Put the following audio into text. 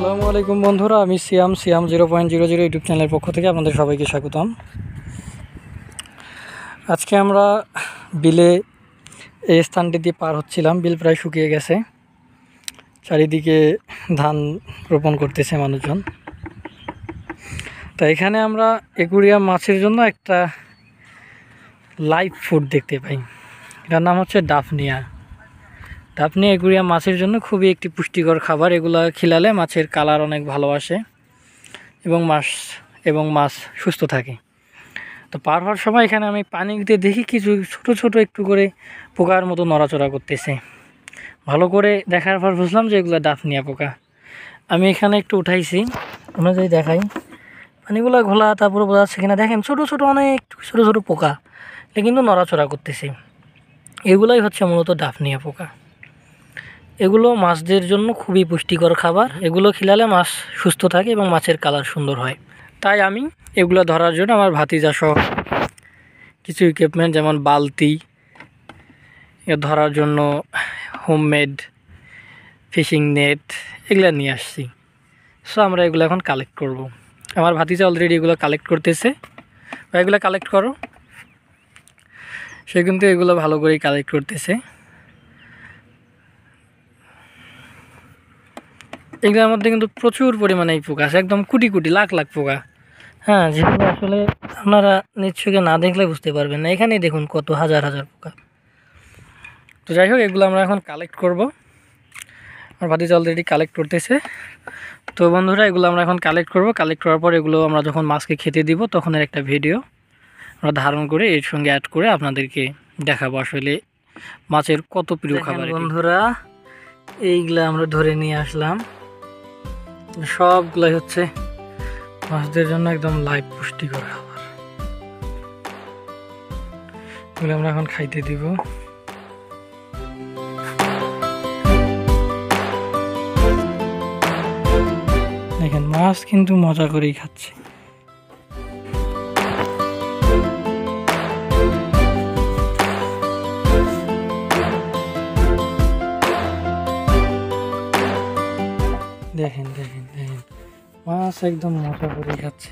আসসালামু আলাইকুম বন্ধুরা, আমি সিয়াম 0.00 ইউটিউব চ্যানেলের পক্ষ থেকে আপনাদের সবাইকে স্বাগতম। আজকে আমরা বিলে এই স্থানটি দিয়ে পার হচ্ছিলাম। বিল প্রায় শুকিয়ে গেছে, চারিদিকে ধান রোপণ করতেছে মানুষজন। তো এখানে আমরা একুরিয়াম মাছের জন্য একটা লাইভ ফুড দেখতে পাই, এটার নাম হচ্ছে ডাফনিয়া। ডাফনিয়া একুরিয়াম মাছের জন্য খুবই একটি পুষ্টিকর খাবার। এগুলা খিলালে মাছের কালার অনেক ভালো আসে এবং মাছ সুস্থ থাকে। তো পার হওয়ার সময় এখানে আমি পানিতে দেখি কিছু ছোট ছোট একটু করে পোকার মতো নড়াচড়া করতেছে। ভালো করে দেখার পর বুঝলাম যে এগুলো ডাফনিয়া পোকা। আমি এখানে একটু উঠাইছি, অনুযায়ী দেখাই পানিগুলো ঘোলা, তারপরে বোঝা যাচ্ছে কিনা দেখেন ছোট ছোট অনেক ছোট ছোট পোকা, এটা কিন্তু নড়াচড়া করতেছে। এগুলাই হচ্ছে মূলত ডাফনিয়া পোকা। এগুলো মাছদের জন্য খুবই পুষ্টিকর খাবার। এগুলো খিলালে মাছ সুস্থ থাকে এবং মাছের কালার সুন্দর হয়। তাই আমি এগুলো ধরার জন্য আমার ভাতিজা সহ কিছু ইকুইপমেন্ট যেমন বালতি, ধরার জন্য হোমমেড ফিশিং নেট, এগুলো নিয়ে আসছি। সো আমরা এগুলো এখন কালেক্ট করব। আমার ভাতিজা অলরেডি এগুলো কালেক্ট করতেছে। এগুলো কালেক্ট করো, সে কিন্তু এগুলো ভালো করেই কালেক্ট করতেছে। এগুলোর মধ্যে কিন্তু প্রচুর পরিমাণে এই পোকা আছে, একদম কোটি কোটি লাখ লাখ পোকা। হ্যাঁ, যেগুলো আসলে আপনারা নিশ্চয়ই না দেখলে বুঝতে পারবেন না। এখানেই দেখুন কত হাজার হাজার পোকা। তো যাই হোক, এগুলো আমরা এখন কালেক্ট করব। আমার ভাতিজা অলরেডি কালেক্ট করতেছে। তো বন্ধুরা, এগুলো আমরা এখন কালেক্ট করব। কালেক্ট করার পর এগুলো আমরা যখন মাছকে খেতে দিব তখন এর একটা ভিডিও আমরা ধারণ করে এর সঙ্গে অ্যাড করে আপনাদেরকে দেখাবো আসলে মাছের কত প্রিয় খাবার। বন্ধুরা, এইগুলা আমরা ধরে নিয়ে আসলাম। সবগুলাই হচ্ছে মাছদের জন্য একদম লাইভ পুষ্টিকর খাবার। এগুলো আমরা এখন খাইতে দিব। দেখেন মাছ কিন্তু মজা করেই খাচ্ছে। দেখেন দেখেন দেখেন মাছ একদম মজা করেই খাচ্ছে।